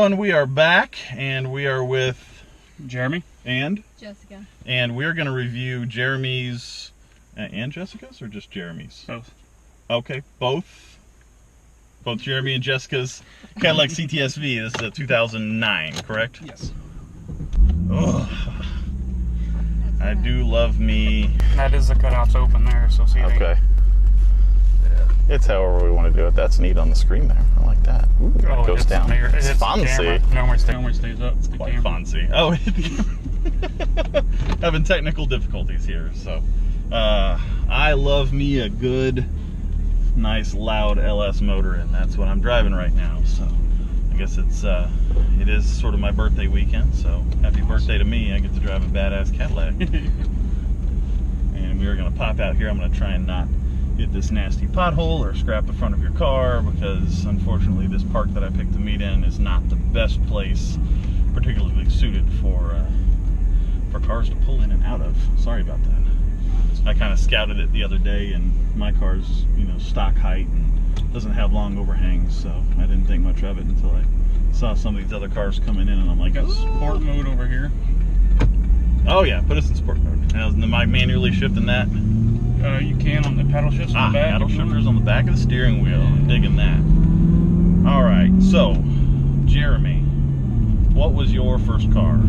And we are back, and we are with Jeremy and Jessica. And we're going to review Jeremy's and Jessica's, or just Jeremy's? Both. Okay, both Jeremy and Jessica's Cadillac CTS-V. This is a 2009, correct? Yes. Oh, I do love me. That is the cutouts open there, so see. Okay. It's however we want to do it. That's neat on the screen there. I like that. Ooh, it goes down. It's fancy. Normally stays up. It's the Quite camera. fancy. Oh, having technical difficulties here. So, I love me a good, nice, loud LS motor, and that's what I'm driving right now. So, I guess it is sort of my birthday weekend. So, happy birthday to me! I get to drive a badass Cadillac. And we are going to pop out here. I'm going to try and not hit this nasty pothole or scrap the front of your car, because unfortunately this park that I picked to meet in is not the best place particularly suited for cars to pull in and out of. Sorry about that. I kind of scouted it the other day, and my car's, you know, stock height and doesn't have long overhangs, so I didn't think much of it until I saw some of these other cars coming in, and I'm like, got sport mode over here. Oh yeah, put us in sport mode. Now, am I manually shifting that? You can on the paddle shifts on the back. Paddle shifters on the back of the steering wheel. I'm digging that. All right, so Jeremy, what was your first car?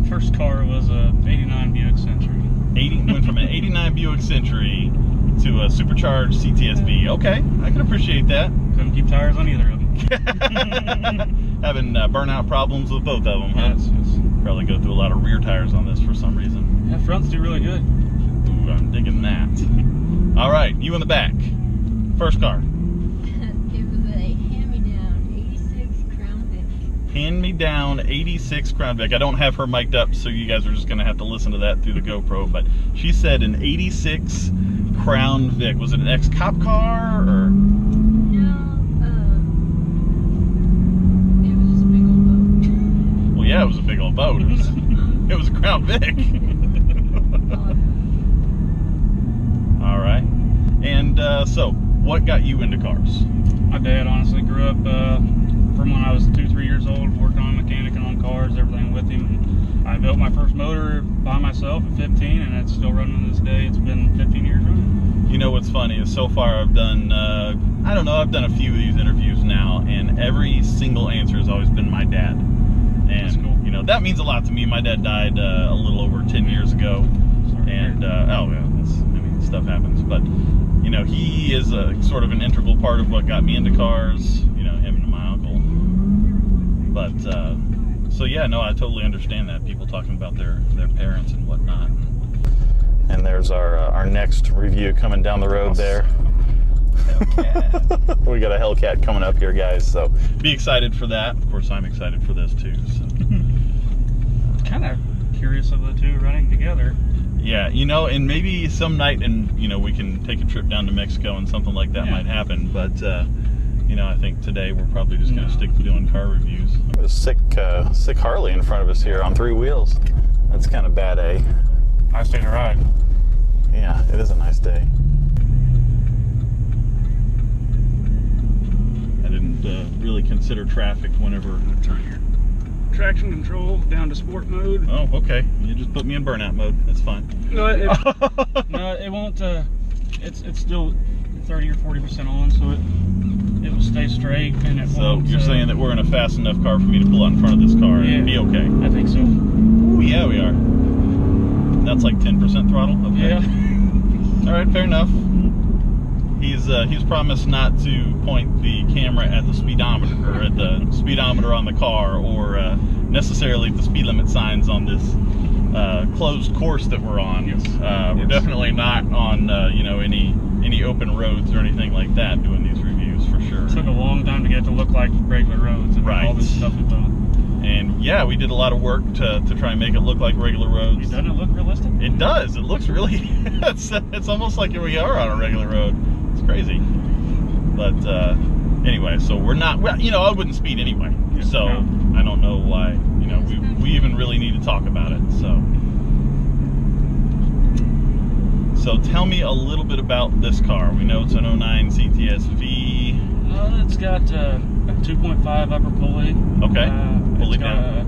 First car was a '89 Buick Century. Went from an '89 Buick Century to a supercharged CTS-V. Okay, I can appreciate that. Couldn't keep tires on either of them. Having burnout problems with both of them, huh? Yes. Probably go through a lot of rear tires on this for some reason. Yeah, fronts do really good. Ooh, I'm digging that. All right, you in the back. First car. It was a hand-me-down 86 Crown Vic. Hand-me-down 86 Crown Vic. I don't have her mic'd up, so you guys are just going to have to listen to that through the GoPro, but she said an 86 Crown Vic. Was it an ex-cop car, or? No, it was just a big old boat. Well, yeah, it was a big old boat. It was a Crown Vic. All right. And so, what got you into cars? My dad honestly grew up from when I was 2-3 years old, working on mechanic and on cars, everything with him. I built my first motor by myself at 15, and it's still running to this day. It's been 15 years running. You know what's funny is so far I've done, I don't know, I've done a few of these interviews now, and every single answer has always been my dad. And, that's cool. You know, that means a lot to me. My dad died a little over 10 years ago. And, oh, yeah, stuff happens. But, you know, he is a sort of an integral part of what got me into cars, you know, him and my uncle. But, so yeah, no, I totally understand that. People talking about their parents and whatnot. And there's our next review coming down the road there. Hellcat. We got a Hellcat coming up here, guys, so be excited for that. Of course, I'm excited for this too. So. Kind of curious of the two running together. Yeah, you know, and maybe some night, and you know, we can take a trip down to Mexico and something like that might happen. But you know, I think today we're probably just going to stick to doing car reviews. There's a sick Harley in front of us here on 3 wheels. That's kind of bad, eh? Nice day to ride. Yeah, it is a nice day. I didn't really consider traffic whenever. Turn your traction control down to sport mode. Oh, okay. You just put me in burnout mode. That's fine. No, it won't. It's still 30 or 40% on, so it will stay straight, and it won't. So you're saying that we're in a fast enough car for me to pull out in front of this car and be okay? I think so. Ooh, yeah, we are. That's like 10% throttle. Okay. Yeah. All right, fair enough. He's promised not to point the camera at the speedometer, or at the speedometer on the car, or necessarily at the speed limit signs on this closed course that we're on. Yes. We're definitely not on you know, any open roads or anything like that doing these reviews, for sure. It took a long time to get it to look like regular roads and all this stuff we've done. And yeah, we did a lot of work to try and make it look like regular roads. Doesn't it look realistic? It does. It looks really. It's almost like we are on a regular road. It's crazy. But anyway, so we're not. Well, you know, I wouldn't speed anyway. Yeah, so no. I don't know why. You know, we even really need to talk about it. So tell me a little bit about this car. We know it's an 09 CTS-V. It's got 2.5 upper pulley. Okay. Pulley it's got down.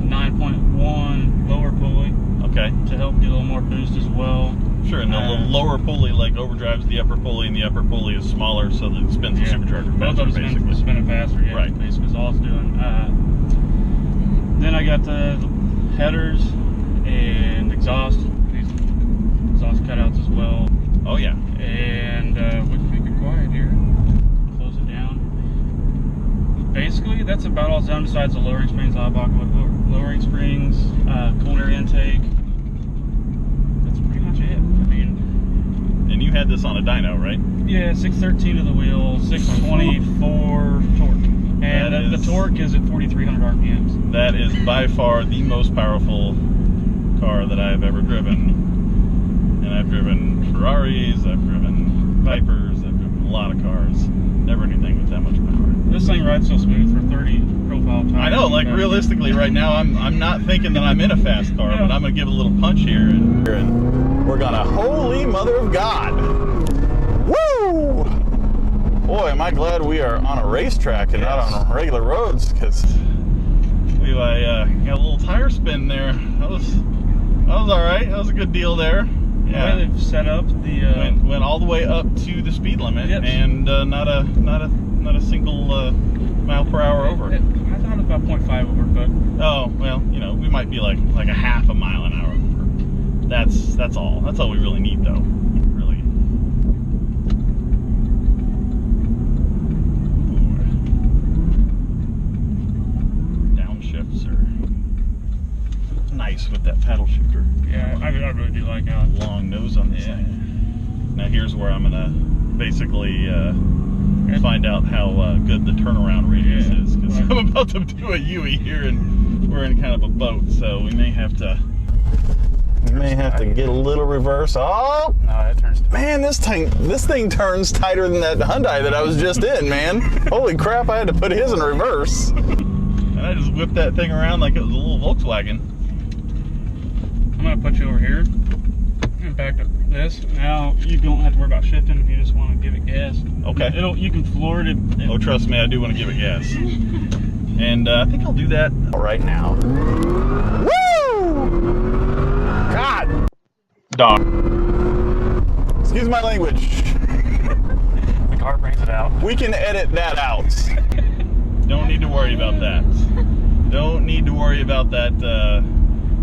a 9.1 lower pulley Okay. to help get a little more boost as well. Sure, and the lower pulley like overdrives the upper pulley, and the upper pulley is smaller, so that it spins the supercharger Both faster, of them basically. spin it faster, yeah. Right. Basically, is all it's doing. Then I got the headers and exhaust. These exhaust cutouts as well. Oh yeah. And we can make it quiet here. Close it down. Basically, that's about all it's done besides the lowering springs, lowering springs, cold air intake. That's pretty much it. I mean, And you had this on a dyno, right? yeah, 613 to the wheel, 624 torque. And the torque is at 4,300 RPMs. That is by far the most powerful car that I have ever driven. And I've driven Ferraris, I've driven Vipers, I've driven a lot of cars. Never anything with that much power. This thing rides so smooth for 30 profile tires. I know, like realistically right now I'm not thinking that I'm in a fast car, but I'm gonna give it a little punch here and we're gonna holy mother of God. Woo! Boy, am I glad we are on a racetrack and not on regular roads, because we got a little tire spin there. That was all right. That was a good deal there. Yeah, they've set up the went all the way up to the speed limit, and not a single mile per hour over. I thought it was about 0.5 over, but oh well, you know, we might be like a half a mile an hour over. That's all. That's all we really need, though. Really. Downshifts are nice with that paddle shifter. yeah, I really do like how Long nose on this thing. Now here's where I'm gonna basically find out how good the turnaround radius is, because I'm about to do a U-E here and we're in kind of a boat, so we may have to get a little reverse. Oh no, it turns. man, this thing turns tighter than that Hyundai that I was just in, man. Holy crap, I had to put his in reverse. And I just whipped that thing around like it was a little Volkswagen. I'm gonna put you over here and back to this. Now you don't have to worry about shifting if you just want to give it gas. Okay. You can floor it. Oh, trust me, I do want to give it gas. And I think I'll do that right now. Woo! God! Dog. Excuse my language. The car brings it out. We can edit that out. Don't need to worry about that. Don't need to worry about that.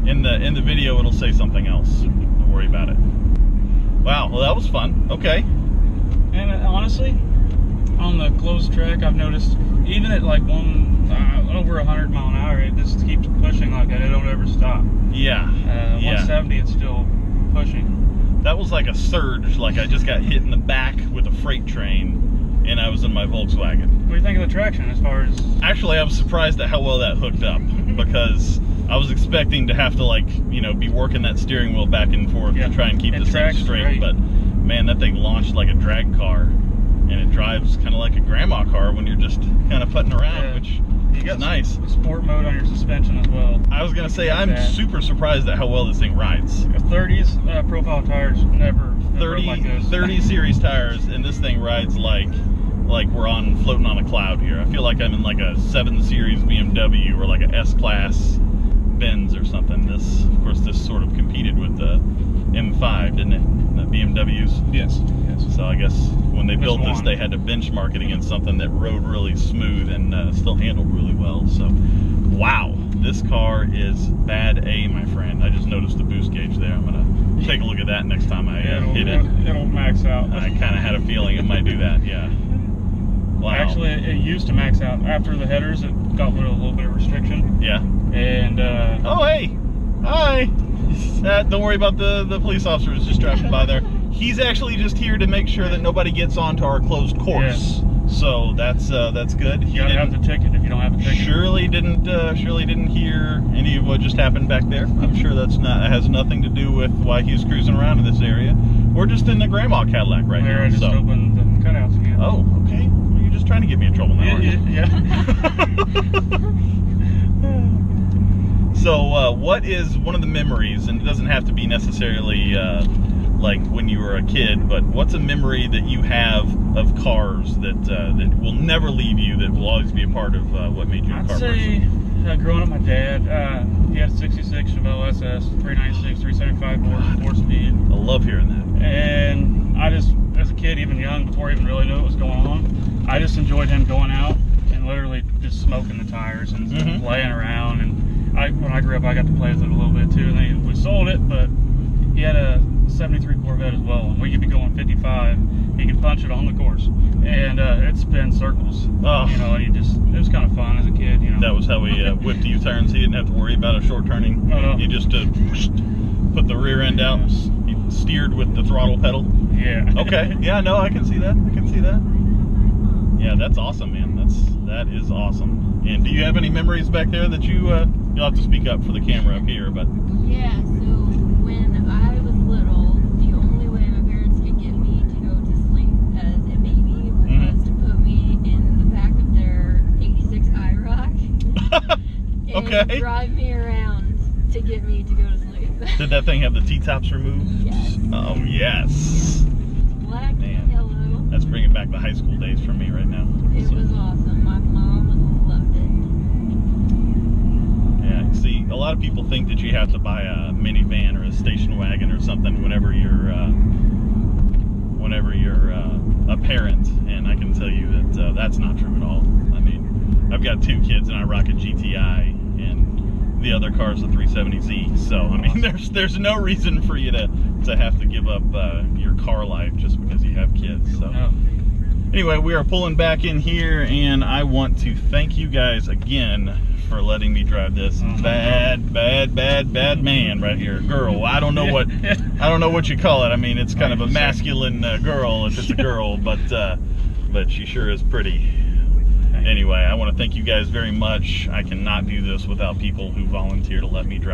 In the video, it'll say something else. Don't worry about it. Wow, well that was fun. Okay. And honestly, on the closed track, I've noticed even at like over 100 mile an hour, it just keeps pushing like that. It don't ever stop. Yeah. 170, it's still pushing. That was like a surge, like I just got hit in the back with a freight train, and I was in my Volkswagen. What do you think of the traction as far as? Actually, I was surprised at how well that hooked up, because I was expecting to have to, like, you know, be working that steering wheel back and forth to try and keep this thing straight. Great. But man, that thing launched like a drag car, and it drives kind of like a grandma car when you're just kind of putting around, which you got is nice. Sport mode on your suspension as well. I was gonna say I'm super surprised at how well this thing rides. 30s profile tires never 30 like this. 30 series tires, and this thing rides like we're floating on a cloud here. I feel like I'm in like a 7 Series BMW or like a S-Class Benz or something. This, of course, this sort of competed with the M5, didn't it? The BMWs. Yes. So I guess when they built this, they had to benchmark it against something that rode really smooth and still handled really well. So, wow, this car is bad A, my friend. I just noticed the boost gauge there. I'm gonna take a look at that next time I hit it. It'll max out. I kind of had a feeling it might do that. Yeah. Wow. Actually, it used to max out after the headers. It got rid of a little bit of restriction. Yeah. And oh hey, hi. Don't worry about the police officer who's just driving by there. He's actually just here to make sure that nobody gets onto our closed course. Yes. So that's good. You gotta have the ticket if you don't have a ticket. Surely didn't hear any of what just happened back there. I'm sure that has nothing to do with why he's cruising around in this area. We're just in the grandma Cadillac right now. I just opened the cutouts again. Oh, okay. Well, you're just trying to get me in trouble now, aren't you? Yeah. So, what is one of the memories, and it doesn't have to be necessarily like when you were a kid, but what's a memory that you have of cars that will never leave you, that will always be a part of what made you a car I'd say person? growing up, my dad, he had a 66 Chevelle SS, 396, 375 4-speed. I love hearing that. And I just, as a kid, even young, before I even really knew what was going on, I just enjoyed him going out and literally just smoking the tires and playing around. And when I grew up, I got to play with it a little bit too. And then we sold it, but he had a 73 Corvette as well, and we could be going 55. He could punch it on the course, and it spins circles. Oh. You know, and it was kind of fun as a kid. You know, That was how we whipped U-turns. He didn't have to worry about a short turning. Oh, no. You just put the rear end out, you steered with the throttle pedal. Yeah. Okay. Yeah, no, I can see that. I can see that. Yeah, that's awesome, man. That is awesome. And do you have any memories back there that you'll have to speak up for the camera up here, but Yeah, so when I was little, the only way my parents could get me to go to sleep as a baby was to put me in the back of their 86 IROC and Okay. drive me around to get me to go to sleep. did that thing have the T-tops removed? Yes. Oh, yes. Black Man. and yellow. That's bringing back the high school days for me right now. It was awesome. My mom loved it. Yeah, see, a lot of people think that you have to buy a minivan or a station wagon or something whenever you're a parent, and I can tell you that that's not true at all. I mean, I've got 2 kids and I rock a GTI, and the other car's a 370Z. So I mean, there's no reason for you to have to give up your car life just because you have kids. So. No. Anyway, we are pulling back in here, and I want to thank you guys again for letting me drive this bad man right here. Girl, I don't know what you call it. I mean, it's kind of a masculine girl if it's a girl, but she sure is pretty. Anyway, I want to thank you guys very much. I cannot do this without people who volunteer to let me drive.